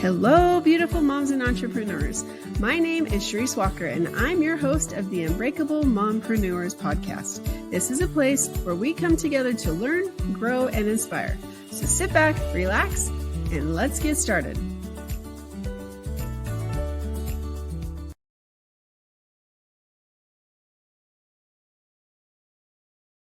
Hello, beautiful moms and entrepreneurs. My name is Sharice Walker, and I'm your host of the Unbreakable Mompreneurs Podcast. This is a place where we come together to learn, grow, and inspire. So sit back, relax, and let's get started.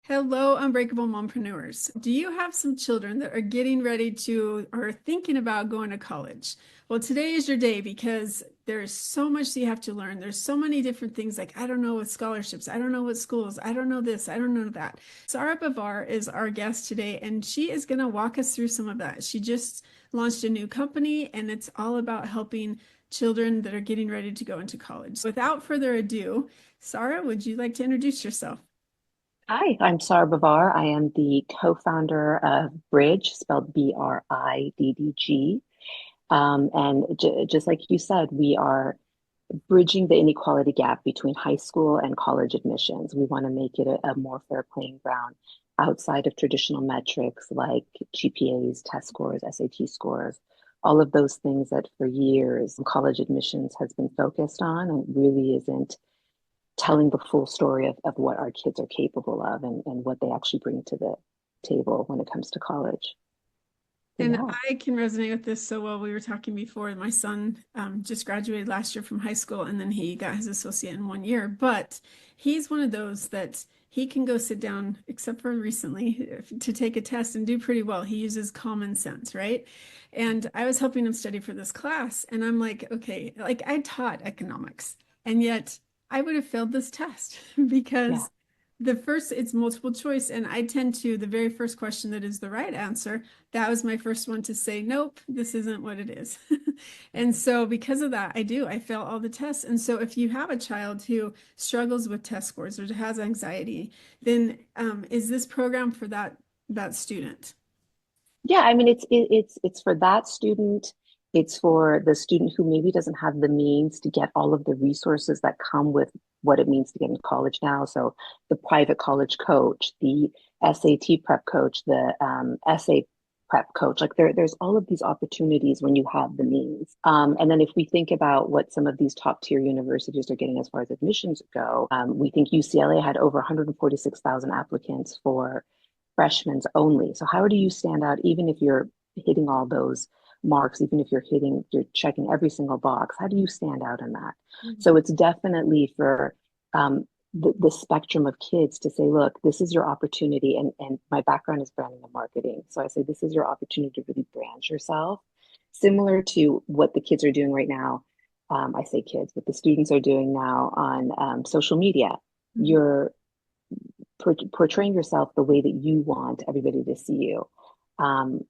Hello, Unbreakable Mompreneurs. Do you have some children that are getting ready to or thinking about going to college? Well, today is your day because there's so much that you have to learn. There's so many different things like, I don't know what scholarships, I don't know what schools, I don't know this, I don't know that. Sara Bavar is our guest today, and she is going to walk us through some of that. She just launched a new company, and it's all about helping children that are getting ready to go into college. Without further ado, Sara, would you like to introduce yourself? Hi, I'm Sara Bavar. I am the co-founder of Briddg, spelled Briddg. Just like you said, we are bridging the inequality gap between high school and college admissions. We want to make it a more fair playing ground outside of traditional metrics like GPAs, test scores, SAT scores, all of those things that for years college admissions has been focused on and really isn't telling the full story of what our kids are capable of and what they actually bring to the table when it comes to college. And Yeah. I can resonate with this so well. We were talking before. My son just graduated last year from high school, and then he got his associate in 1 year. But he's one of those that he can go sit down, except for recently, to take a test and do pretty well. He uses common sense, right? And I was helping him study for this class, and I'm like, okay, like I taught economics, and yet I would have failed this test Yeah. because it's multiple choice, and I tend to, the very first question that is the right answer, that was my first one to say, nope, this isn't what it is. And so because of that, I fail all the tests. And so if you have a child who struggles with test scores or has anxiety, then is this program for that student? Yeah, I mean it's for that student. It's for the student who maybe doesn't have the means to get all of the resources that come with what it means to get into college now. So the private college coach, the SAT prep coach, the essay prep coach, like there's all of these opportunities when you have the means. And then if we think about what some of these top tier universities are getting as far as admissions go, we think UCLA had over 146,000 applicants for freshmen only. So how do you stand out even if you're hitting all those marks, even if you're checking every single box, how do you stand out in that? Mhm. So it's definitely for the spectrum of kids to say, look, this is your opportunity. And my background is branding and marketing. So I say, this is your opportunity to really brand yourself, similar to what the kids are doing right now. I say kids, but the students are doing now on social media. Mhm. You're portraying yourself the way that you want everybody to see you. Um,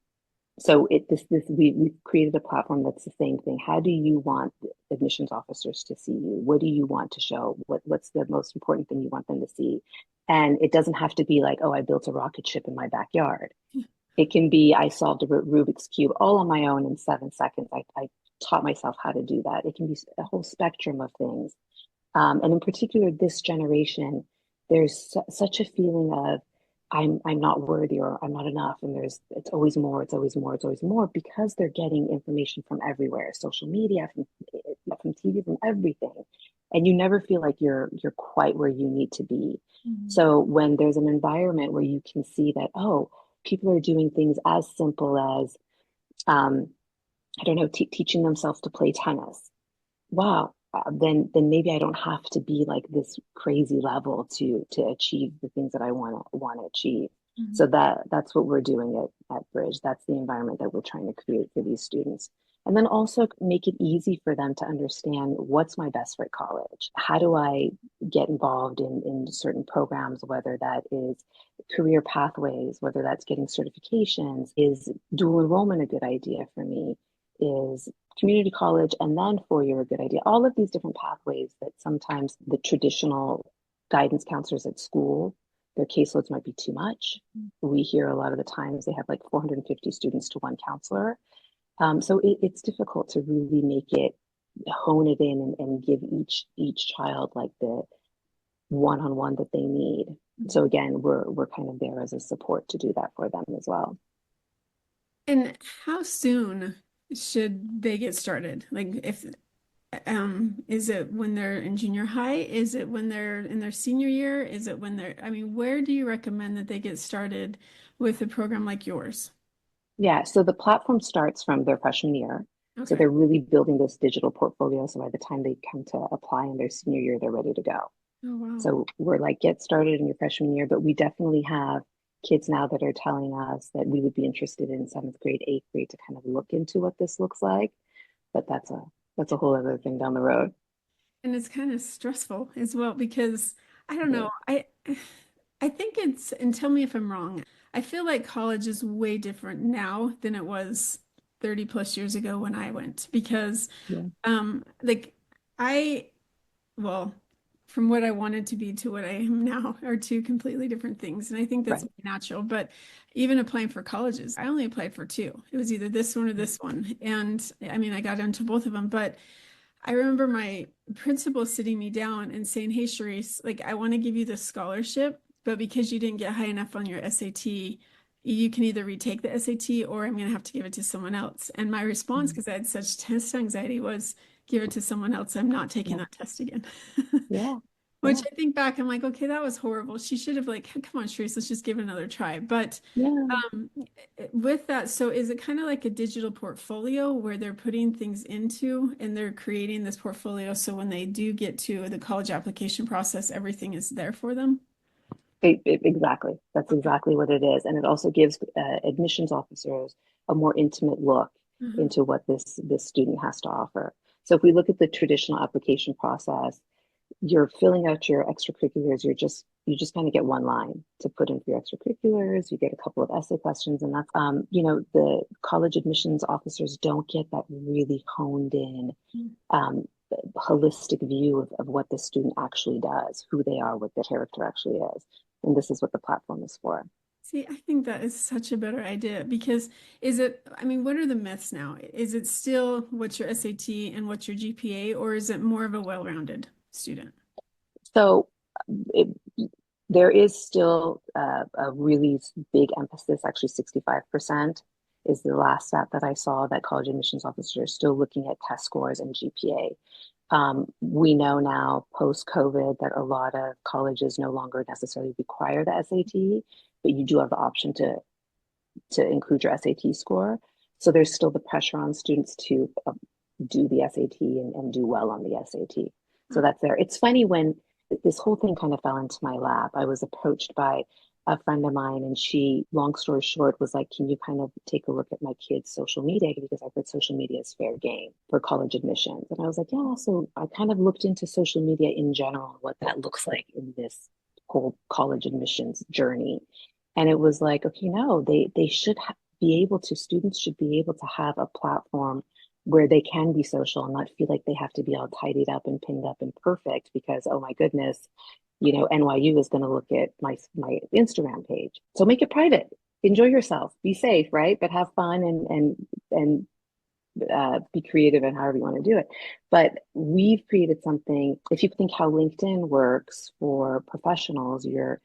so we've created a platform that's the same thing. How do you want admissions officers to see you? What do you want to show? What's the most important thing you want them to see? And it doesn't have to be like, oh, I built a rocket ship in my backyard. It can be, I solved a Rubik's Cube all on my own in 7 seconds. I taught myself how to do that. It can be a whole spectrum of things. And in particular, this generation, there's such a feeling of I'm not worthy or I'm not enough, and it's always more, it's always more, it's always more because they're getting information from everywhere, social media, from TV, from everything, and you never feel like you're quite where you need to be. Mhm. So when there's an environment where you can see that, oh, people are doing things as simple as I don't know, teaching themselves to play tennis. Wow, then maybe I don't have to be like this crazy level to achieve the things that I want to achieve. Mhm. So that's what we're doing at Briddg. That's the environment that we're trying to create for these students. And then also make it easy for them to understand what's my best fit college. How do I get involved in certain programs, whether that is career pathways, whether that's getting certifications, is dual enrollment a good idea for me? Is community college and then 4 year a good idea? All of these different pathways that sometimes the traditional guidance counselors at school, their caseloads might be too much. We hear a lot of the times they have like 450 students to one counselor. So it's difficult to really make it hone it in and give each child like the one-on-one that they need. Mhm. So again, we're kind of there as a support to do that for them as well. And how soon should they get started? Like if is it when they're in junior high? Is it when they're in their senior year? Is it when they're, I mean, where do you recommend that they get started with a program like yours? Yeah, so the platform starts from their freshman year. So Okay. they're really building this digital portfolio. So by the time they come to apply in their senior year, they're ready to go. Oh, wow. So we're like, get started in your freshman year, but we definitely have kids now that are telling us that we would be interested in seventh grade, eighth grade to kind of look into what this looks like. But that's a whole other thing down the road. And it's kind of stressful as well because I don't Yeah. know. I think it's, and tell me if I'm wrong. I feel like college is way different now than it was 30 plus years ago when I went because Yeah. like I well, from what I wanted to be to what I am now are two completely different things. And I think that's Right. natural. But even applying for colleges, I only applied for two. It was either this one or this one. And I mean, I got into both of them, but I remember my principal sitting me down and saying, "Hey, Sharice, like I want to give you this scholarship, but because you didn't get high enough on your SAT, you can either retake the SAT or I'm going to have to give it to someone else." And my response, Mm. because I had such test anxiety, was give it to someone else. I'm not taking Yeah. that test again. Yeah. Which Yeah. I think back, I'm like, okay, that was horrible. She should have like, come on, Sharice, let's just give it another try. But Yeah. um, with that, so is it kind of like a digital portfolio where they're putting things into and they're creating this portfolio so when they do get to the college application process, everything is there for them? Exactly. That's Okay. exactly what it is. And it also gives admissions officers a more intimate look Uh-huh. into what this student has to offer. So if we look at the traditional application process, you're filling out your extracurriculars. You just kind of get one line to put in for your extracurriculars. You get a couple of essay questions, and that's the college admissions officers don't get that really honed in um, holistic view of what the student actually does, who they are, what their character actually is. And this is what the platform is for. See, I think that is such a better idea because is it, I mean, what are the myths now? Is it still what's your SAT and what's your GPA, or is it more of a well-rounded student? So it, there is still a really big emphasis, actually 65% is the last stat that I saw that college admissions officers are still looking at test scores and GPA. We know now post-COVID that a lot of colleges no longer necessarily require the SAT, but you do have the option to include your SAT score. So there's still the pressure on students to do the SAT and do well on the SAT. So Oh, that's there. It's funny when this whole thing kind of fell into my lap. I was approached by a friend of mine, and she, long story short, was like, "Can you kind of take a look at my kids' social media? Because I've heard social media is fair game for college admissions." And I was like, "Yeah." So I kind of looked into social media in general, what that looks like in this whole college admissions journey. And it was like, okay, no, they should be able to, students should be able to have a platform where they can be social and not feel like they have to be all tidied up and pinned up and perfect because, oh my goodness, NYU is going to look at my Instagram page. So make it private. Enjoy yourself. Be safe, right? But have fun and be creative in however you want to do it. But we've created something. If you think how LinkedIn works for professionals, you're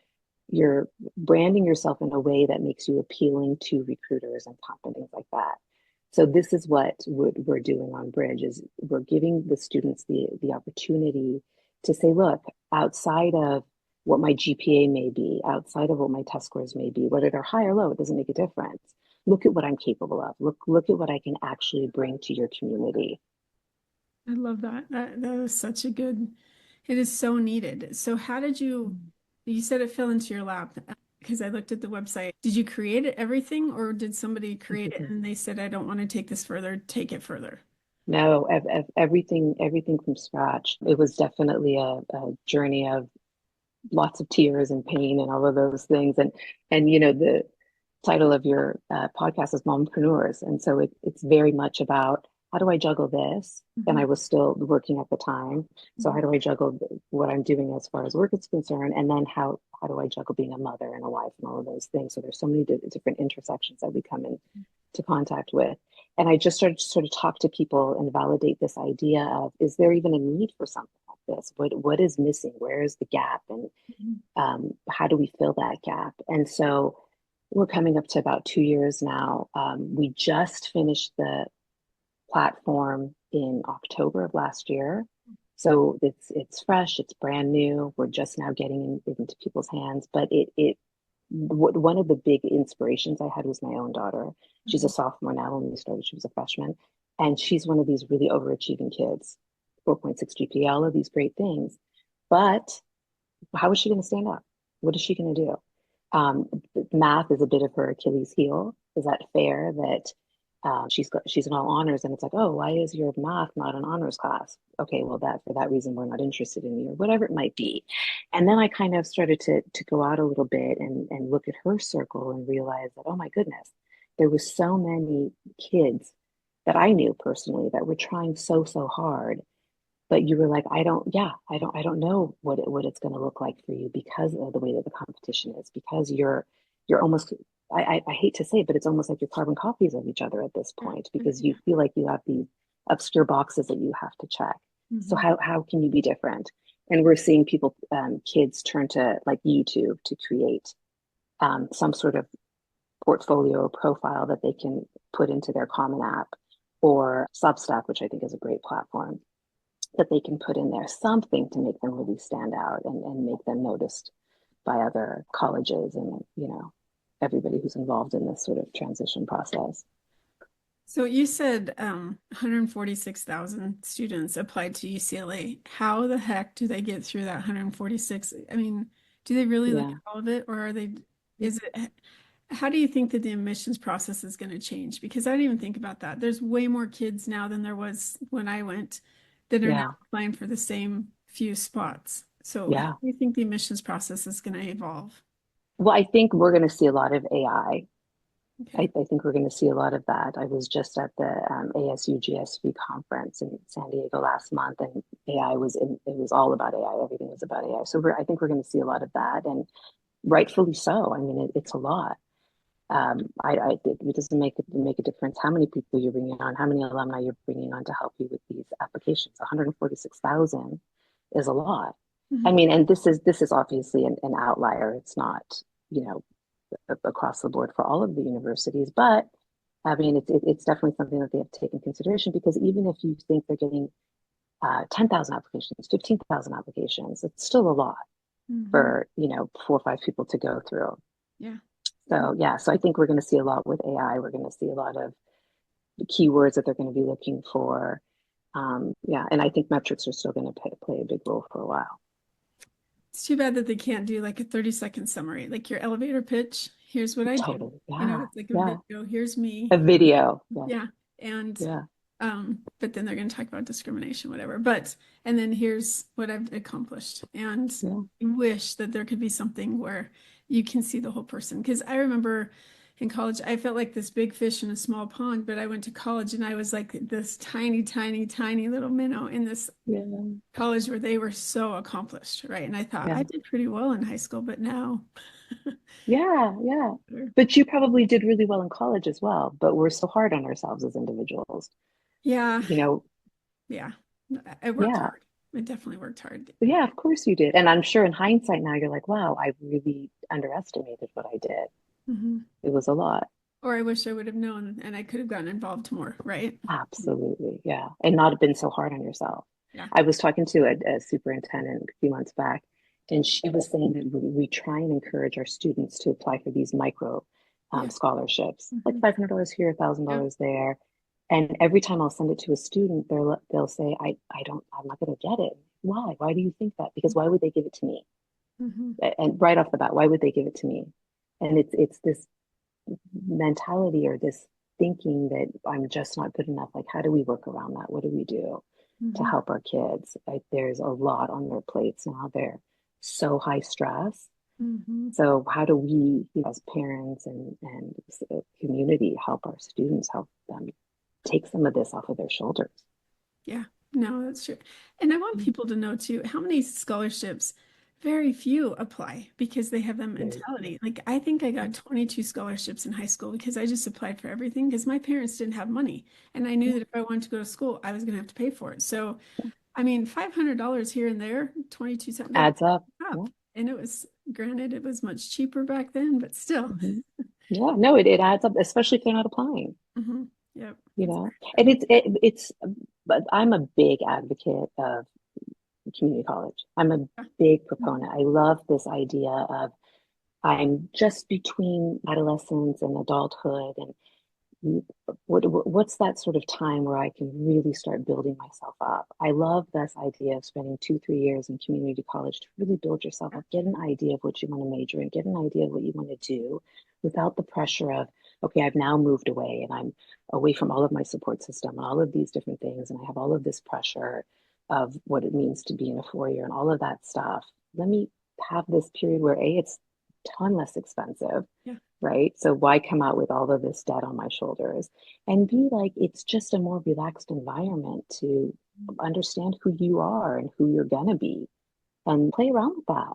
branding yourself in a way that makes you appealing to recruiters and companies like that. So this is what we're doing on Briddg is we're giving the students the opportunity to say, look, outside of what my GPA may be, outside of what my test scores may be, whether they're high or low, it doesn't make a difference. Look at what I'm capable of. Look at what I can actually bring to your community. I love that. That is such a good, it is so needed. So how did you said it fell into your lap because I looked at the website. Did you create it everything or did somebody create it and they said, I don't want to take this further, take it further? No, everything from scratch. It was definitely a journey of lots of tears and pain and all of those things. And the title of your podcast is Mompreneurs, and so it's very much about how do I juggle this? And Mhm. I was still working at the time, so how Mhm. do I juggle what I'm doing as far as work is concerned, and then how do I juggle being a mother and a wife and all of those things? So there's so many different intersections that we come into contact with. And I just started to sort of talk to people and validate this idea of, is there even a need for something like this? What is missing? Where is the gap? And Mhm. how do we fill that gap? And so we're coming up to about 2 years now. We just finished platform in October of last year. So it's fresh, it's brand new. We're just now getting into people's hands. But one of the big inspirations I had was my own daughter. She's a Mhm. sophomore now. When we started, she was a freshman, and she's one of these really overachieving kids. 4.6 GPA, all of these great things. But how is she going to stand up? What is she going to do? Math is a bit of her Achilles heel. Is that fair that she's in all honors, and it's like, oh, why is your math not an honors class? Okay, well, that for that reason we're not interested in you, or whatever it might be. And then I kind of started to go out a little bit and look at her circle and realize that, oh my goodness, there was so many kids that I knew personally that were trying so hard, but you were like, I don't know what it's going to look like for you because of the way that the competition is, because you're almost, I hate to say it, but it's almost like you're carbon copies of each other at this point, because you feel like you have these obscure boxes that you have to check. So Mhm. how can you be different? And we're seeing people, kids turn to like YouTube to create some sort of portfolio or profile that they can put into their Common App, or Substack, which I think is a great platform that they can put in there, something to make them really stand out and make them noticed by other colleges and, everybody who's involved in this sort of transition process. So you said 146,000 students applied to UCLA. How the heck do they get through that 146? I mean, do they really look Yeah. at all of it, or is it, how do you think that the admissions process is going to change? Because I didn't even think about that. There's way more kids now than there was when I went that are now Yeah. applying for the same few spots. So how Yeah. do you think the admissions process is going to evolve? Well, I think we're going to see a lot of AI. I, Okay. I think we're going to see a lot of that. I was just at the ASU GSV conference in San Diego last month, and it was all about AI. Everything was about AI. So I think we're going to see a lot of that, and rightfully so. I mean, it's a lot. It doesn't make a difference how many people you're bringing on, how many alumni you're bringing on to help you with these applications. 146,000 is a lot. I Mhm. mean, and this is obviously an outlier. It's not, you know, across the board for all of the universities, but I mean, it's definitely something that they have to take in consideration, because even if you think they're getting 10,000 applications, 15,000 applications, it's still a lot Mhm. for, 4 or 5 people to go through. Yeah. So yeah, so I think we're going to see a lot with AI. We're going to see a lot of the keywords that they're going to be looking for. Yeah, and I think metrics are still going to play a big role for a while. It's too bad that they can't do like a 30-second summary, like your elevator pitch. Here's what I do. Totally. Yeah. It's like a Yeah. video. Here's me. A video. Yeah. Yeah. And Yeah. but then they're going to talk about discrimination, whatever. But and then here's what I've accomplished. And Yeah. I wish that there could be something where you can see the whole person. Because I remember in college, I felt like this big fish in a small pond, but I went to college and I was like this tiny little minnow in this Yeah. college where they were so accomplished, right? And I thought I Yeah. did pretty well in high school, but now, Yeah. Yeah. But you probably did really well in college as well. But we're so hard on ourselves as individuals. yeah, You know, yeah, I worked yeah. hard. I definitely worked hard. Yeah, of course you did. And I'm sure in hindsight now you're like, wow, I really underestimated what I did. Mhm. It was a lot. Or I wish I would have known and I could have gotten involved more, right? Absolutely. Yeah. And not have been so hard on yourself. Yeah. I was talking to a superintendent a few months back, and she was saying that we try and encourage our students to apply for these micro Yeah. scholarships, like Hmm. $500 here, Yep. $1,000 there. And every time I'll send it to a student, they'll say, I'm not going to get it. Why? Why do you think that? Because why would they give it to me? Hmm. And right off the bat, why would they give it to me? And it's this mentality or this thinking that I'm just not good enough. Like, how do we work around that? What do we do to Hmm. help our kids? Like, there's a lot on their plates now. They're so high stress. Hmm. So how do we, as parents and community, help our students, help them take some of this off of their shoulders? Yeah. No, that's true. And I want people to know too how many scholarships, very few apply because they have that Very, mentality. Like I think I got 22 scholarships in high school because I just applied for everything because my parents didn't have money. And I knew yeah, that if I wanted to go to school, I was going to have to pay for it. So, I mean, $500 here and there, 22 something, that adds up. up. Yeah. And it was, granted, it was much cheaper back then, but still. Mhm. Yeah, no, it adds up, especially if they're not applying. Hmm. Yep. you know, and but I'm a big advocate of community college. I'm a big proponent. I love this idea of I'm just between adolescence and adulthood, and what's that sort of time where I can really start building myself up? I love this idea of spending 2, 3 years in community college to really build yourself up, get an idea of what you want to major in, get an idea of what you want to do without the pressure of, okay, I've now moved away and I'm away from all of my support system and all of these different things. And I have all of this pressure of what it means to be in a 4 year and all of that stuff. Let me have this period where it's a ton less expensive. Yeah. Right? So why come out with all of this debt on my shoulders? And be like, it's just a more relaxed environment to understand who you are and who you're gonna be and play around with that.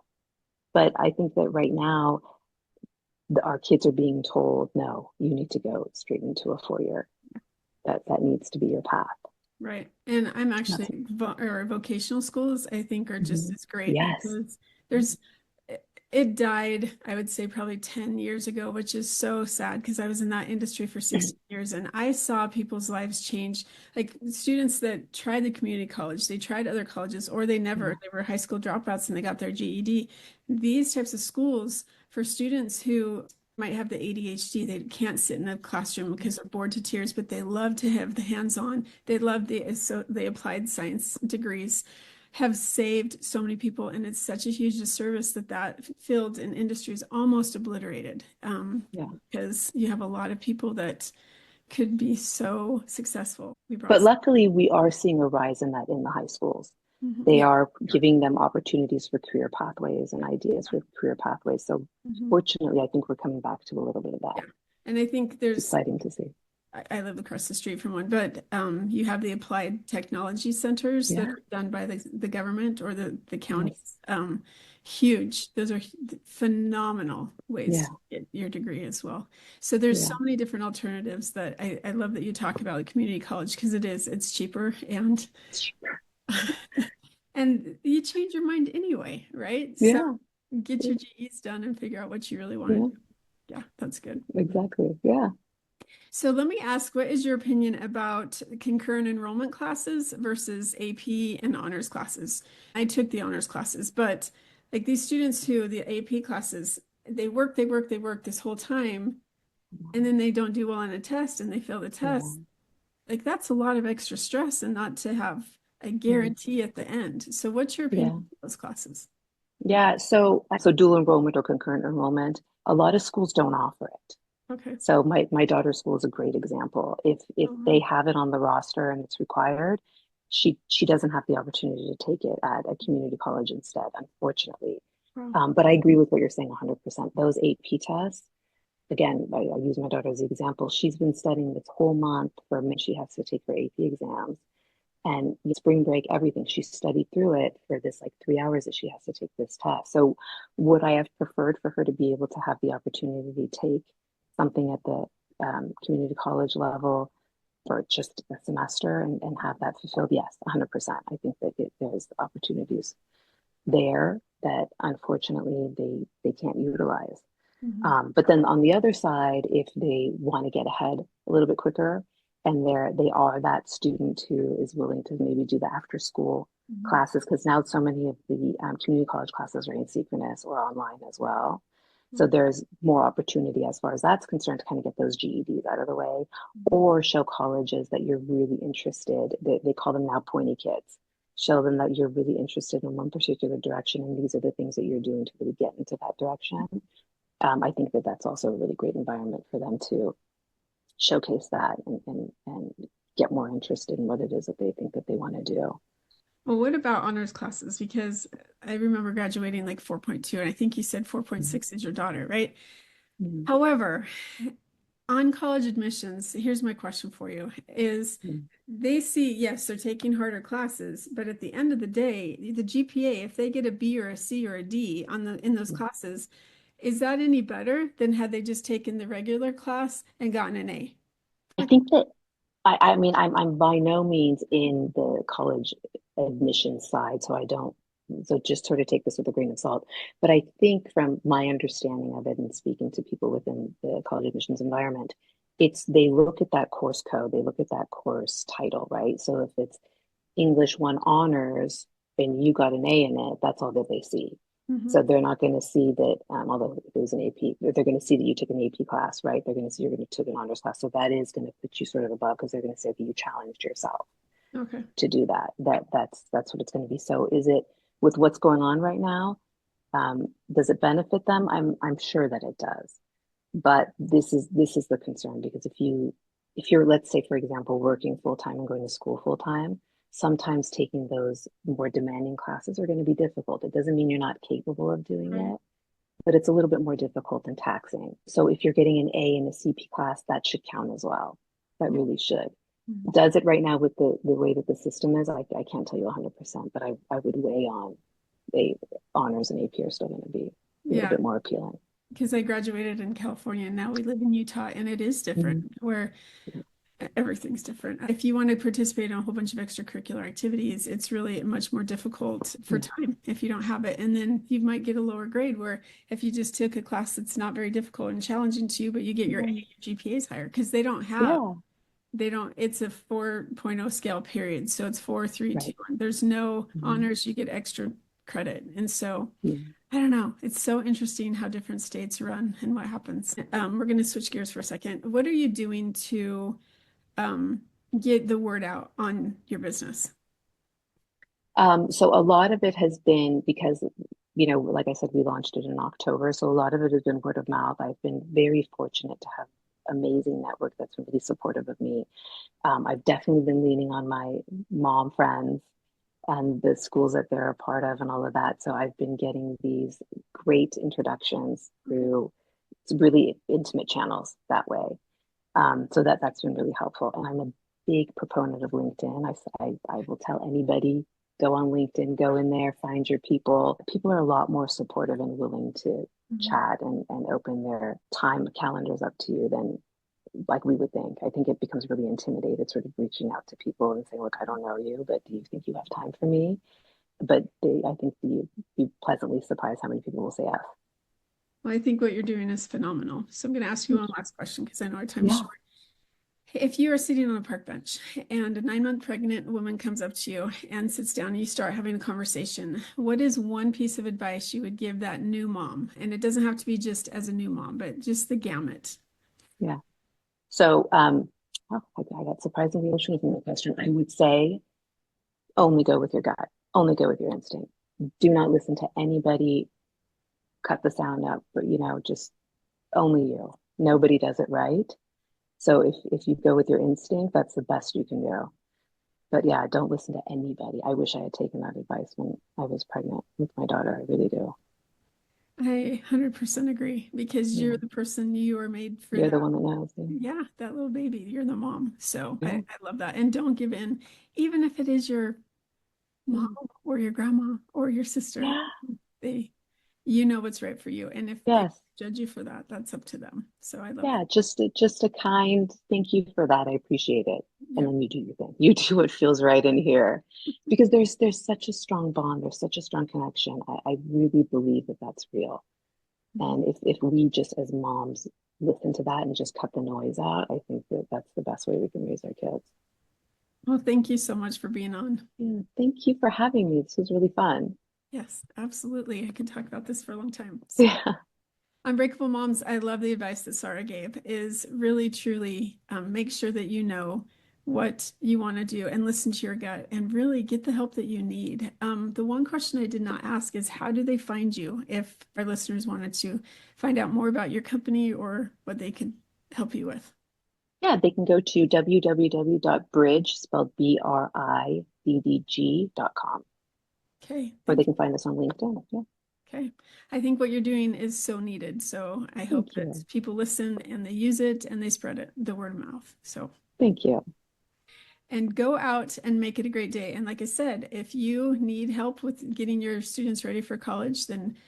But I think that right now, our kids are being told, no, you need to go straight into a 4 year. That needs to be your path. Right. And I'm actually, or vocational schools, I think are just as great Yes. because it died, I would say probably 10 years ago, which is so sad because I was in that industry for 16 years and I saw people's lives change. Like students that tried the community college, they tried other colleges, or they were high school dropouts and they got their GED. These types of schools for students who might have the ADHD, they can't sit in a classroom because they're bored to tears, but they love to have the hands-on. They love the applied science degrees have saved so many people, and it's such a huge disservice that field and industry is almost obliterated because you have a lot of people that could be so successful. But luckily, we are seeing a rise in that in the high schools. They are giving them opportunities for career pathways and ideas for career pathways. So fortunately, I think we're coming back to a little bit of that. Yeah. And I think there's exciting to see. I live across the street from one, but you have the applied technology centers that are done by the government or the counties. Huge. Those are phenomenal ways to get your degree as well. So there's so many different alternatives that I love that you talk about the community college because it's cheaper and and you change your mind anyway, right? So get your GEs done and figure out what you really want to do. Yeah, that's good. Exactly. Yeah. So let me ask, what is your opinion about concurrent enrollment classes versus AP and honors classes? I took the honors classes, but like these students who the AP classes, they work this whole time, and then they don't do well on a test and they fail the test. Like that's a lot of extra stress and not to have a guarantee at the end. So what's your opinion of those classes? Yeah, so dual enrollment or concurrent enrollment, a lot of schools don't offer it. Okay. So my daughter's school is a great example. If they have it on the roster and it's required, she doesn't have the opportunity to take it at a community college instead, unfortunately. But I agree with what you're saying 100%. Those AP tests, again, I use my daughter as an example. She's been studying this whole month for when she has to take her AP exams. And spring break, everything, she studied through it for this like 3 hours that she has to take this test. So would I have preferred for her to be able to have the opportunity to take something at the community college level for just a semester and have that fulfilled? Yes, 100%. I think that there's opportunities there that unfortunately they can't utilize. But then on the other side, if they want to get ahead a little bit quicker and they are that student who is willing to maybe do the after school classes, because now so many of the community college classes are asynchronous or online as well. So there's more opportunity as far as that's concerned to kind of get those GEDs out of the way or show colleges that you're really interested. They call them now pointy kids. Show them that you're really interested in one particular direction and these are the things that you're doing to really get into that direction. I think that that's also a really great environment for them to showcase that and get more interested in what it is that they think that they want to do. Well, what about honors classes? Because I remember graduating like 4.2, and I think you said 4.6 is your daughter, right? However, on college admissions, here's my question for you, is they see, yes, they're taking harder classes, but at the end of the day, the GPA, if they get a B or a C or a D in those classes, is that any better than had they just taken the regular class and gotten an A? I think that I mean, I'm by no means in the college admission side, so just sort of take this with a grain of salt. But I think from my understanding of it and speaking to people within the college admissions environment, they look at that course code, they look at that course title, right? So if it's English 1 honors and you got an A in it, that's all that they see. Mm-hmm. So they're not going to see that, although it was an AP, they're going to see that you took an AP class, right? They're going to see you're going to took an honors class. So that is going to put you sort of above, because they're going to say that you challenged yourself to do that. That's what it's going to be. So is it, with what's going on right now, does it benefit them? I'm sure that it does. But this is the concern, because if you're, let's say, for example, working full time and going to school full time, sometimes taking those more demanding classes are going to be difficult. It doesn't mean you're not capable of doing it, but it's a little bit more difficult and taxing. So if you're getting an A in a CP class, that should count as well. That really should. Mm-hmm. Does it right now with the way that the system is? I can't tell you 100%, but I would weigh on honors and AP are still going to be a little bit more appealing. Because I graduated in California and now we live in Utah, and it is different, where everything's different. If you want to participate in a whole bunch of extracurricular activities, it's really much more difficult for time if you don't have it. And then you might get a lower grade, where if you just took a class that's not very difficult and challenging to you, but you get your GPA is higher, because they don't have, it's a 4.0 scale period. So it's 4, 3, 2, 1. There's no honors, you get extra credit. And so I don't know. It's so interesting how different states run and what happens. We're going to switch gears for a second. What are you doing to get the word out on your business? So a lot of it has been because, like I said, we launched it in October. So a lot of it has been word of mouth. I've been very fortunate to have an amazing network that's been really supportive of me. I've definitely been leaning on my mom friends and the schools that they're a part of and all of that. So I've been getting these great introductions through really intimate channels that way. So that's been really helpful. And I'm a big proponent of LinkedIn. I will tell anybody, go on LinkedIn, go in there, find your people. People are a lot more supportive and willing to chat and open their time calendars up to you than like we would think. I think it becomes really intimidated, sort of reaching out to people and saying, look, I don't know you, but do you think you have time for me? But I think you'd be pleasantly surprised how many people will say yes. Well, I think what you're doing is phenomenal. So I'm going to ask you one last question, because I know our time is short. If you are sitting on a park bench and a 9-month pregnant woman comes up to you and sits down and you start having a conversation, what is one piece of advice you would give that new mom? And it doesn't have to be just as a new mom, but just the gamut. Yeah. So I got surprisingly emotional from the question. I would say only go with your gut. Only go with your instinct. Do not listen to anybody. Cut the sound up, but just only you. Nobody does it right. So if you go with your instinct, that's the best you can do. But yeah, don't listen to anybody. I wish I had taken that advice when I was pregnant with my daughter. I really do. I 100% agree, because you're the person, you are made for. You're the one that knows. Yeah, that little baby. You're the mom. So I love that. And don't give in, even if it is your mom or your grandma or your sister. You know what's right for you. And if they judge you for that, that's up to them. So I love it. Just a kind thank you for that. I appreciate it. And then you do your thing. You do what feels right in here, because there's such a strong bond. There's such a strong connection. I really believe that that's real. And if we just as moms listen to that and just cut the noise out, I think that that's the best way we can raise our kids. Well, thank you so much for being on. Yeah, thank you for having me. This was really fun. Yes, absolutely. I could talk about this for a long time. So. Unbreakable Moms, I love the advice that Sara gave, is really, truly make sure that you know what you want to do and listen to your gut and really get the help that you need. The one question I did not ask is, how do they find you if our listeners wanted to find out more about your company or what they could help you with? Yeah, they can go to www.briddg, spelled BRIDDG.com. Okay. Or they can find us on LinkedIn. Yeah. Okay. I think what you're doing is so needed. So I hope that people listen and they use it and they spread it, the word of mouth. So thank you. And go out and make it a great day. And like I said, if you need help with getting your students ready for college, then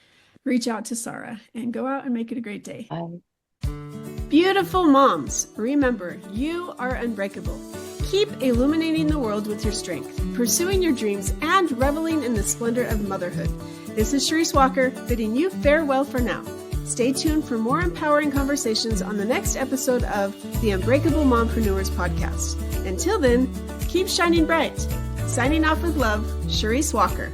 reach out to Sara and go out and make it a great day. Bye. Beautiful moms, remember, you are unbreakable. Keep illuminating the world with your strength, pursuing your dreams, and reveling in the splendor of motherhood. This is Sharice Walker, bidding you farewell for now. Stay tuned for more empowering conversations on the next episode of the Unbreakable Mompreneurs Podcast. Until then, keep shining bright. Signing off with love, Cherise Walker.